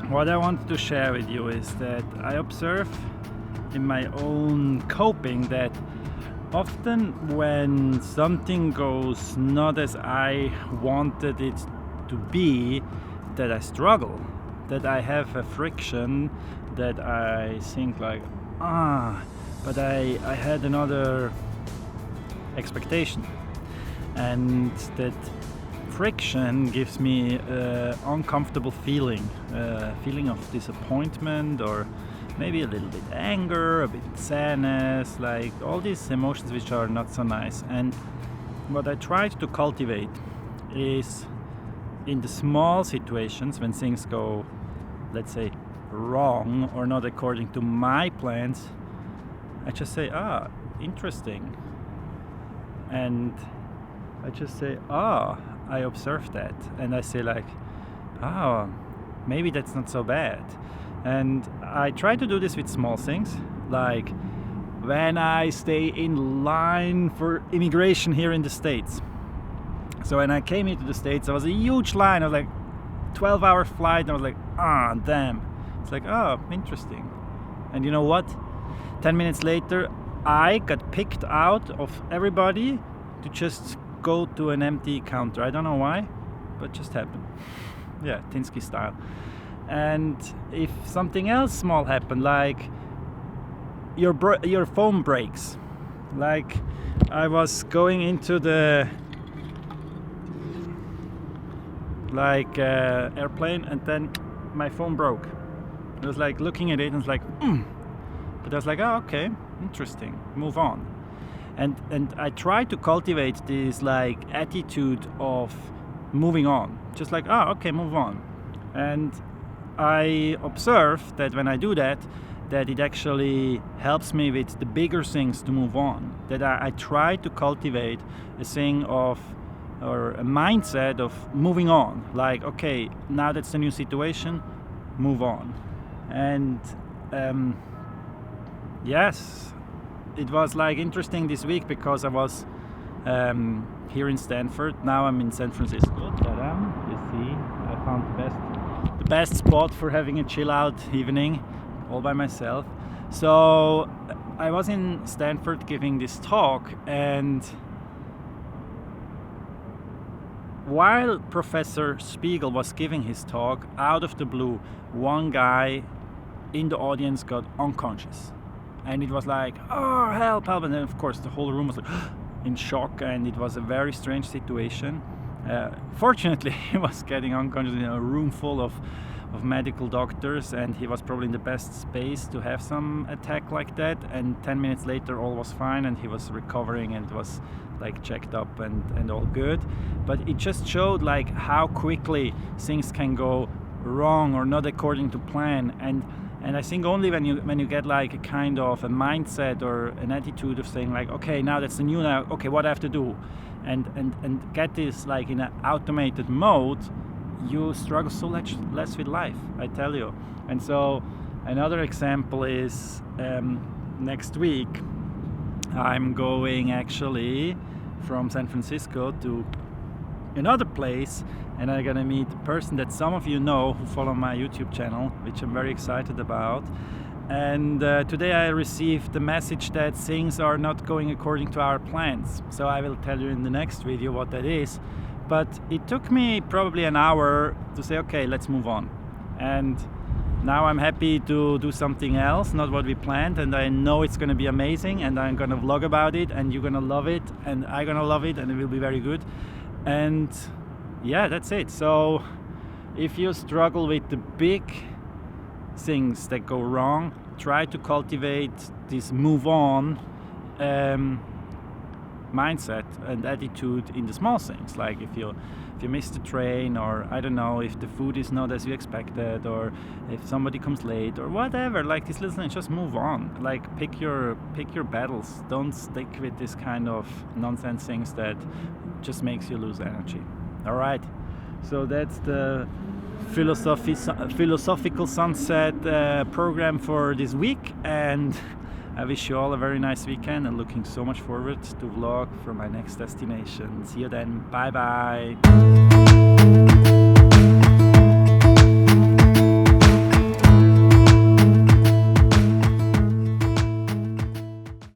what I wanted to share with you is that I observe in my own coping that often when something goes not as I wanted it to be, that I struggle, that I have a friction, that I think like, but I had another expectation, and that friction gives me an uncomfortable feeling, feeling of disappointment, or maybe a little bit anger, a bit sadness, like all these emotions which are not so nice. And what I try to cultivate is in the small situations when things go, let's say, wrong or not according to my plans, I just say, interesting. And I just say, I observed that. And I say like, maybe that's not so bad. And I try to do this with small things, like when I stay in line for immigration here in the States. So when I came into the States, there was a huge line. I was like, 12-hour flight. And I was like, damn. It's like, interesting. And you know what? 10 minutes later, I got picked out of everybody to just go to an empty counter. I don't know why, but just happened. Yeah, Tinsky style. And if something else small happened, like your phone breaks, like I was going into the airplane, and then my phone broke. I was like looking at it and it's like, but I was like, okay, interesting, move on. And I try to cultivate this like attitude of moving on, just like, okay, move on. And I observe that when I do that, that it actually helps me with the bigger things to move on. That I try to cultivate a thing of, or a mindset of moving on. Like, okay, now that's the new situation, move on. And yes, it was like interesting this week because I was here in Stanford. Now I'm in San Francisco. You see, I found the best spot for having a chill out evening all by myself. So I was in Stanford giving this talk, and while Professor Spiegel was giving his talk, out of the blue, one guy in the audience got unconscious. And it was like, help. And then, of course, the whole room was like in shock, and it was a very strange situation. Fortunately, he was getting unconscious in a room full of medical doctors, and he was probably in the best space to have some attack like that. And 10 minutes later, all was fine, and he was recovering and was like checked up and all good. But it just showed like how quickly things can go wrong or not according to plan. And I think only when you get like a kind of a mindset or an attitude of saying like, okay, now that's the new now, okay, what I have to do, and get this like in an automated mode, you struggle so much less with life, I tell you. And so another example is next week I'm going actually from San Francisco to another place, and I'm gonna meet a person that some of you know who follow my YouTube channel, which I'm very excited about. And today I received the message that things are not going according to our plans. So I will tell you in the next video what that is. But it took me probably an hour to say, okay, let's move on. And now I'm happy to do something else, not what we planned, and I know it's gonna be amazing, and I'm gonna vlog about it, and you're gonna love it, and I'm gonna love it, and it will be very good. And yeah, that's it. So if you struggle with the big things that go wrong, try to cultivate this move on mindset and attitude in the small things. Like if you miss the train, or I don't know, if the food is not as you expected, or if somebody comes late, or whatever, like this little thing, just move on. Like pick your battles. Don't stick with this kind of nonsense things that just makes you lose energy. All right, so that's the philosophical sunset program for this week, and I wish you all a very nice weekend, and looking so much forward to vlog from my next destination. See you then. Bye bye.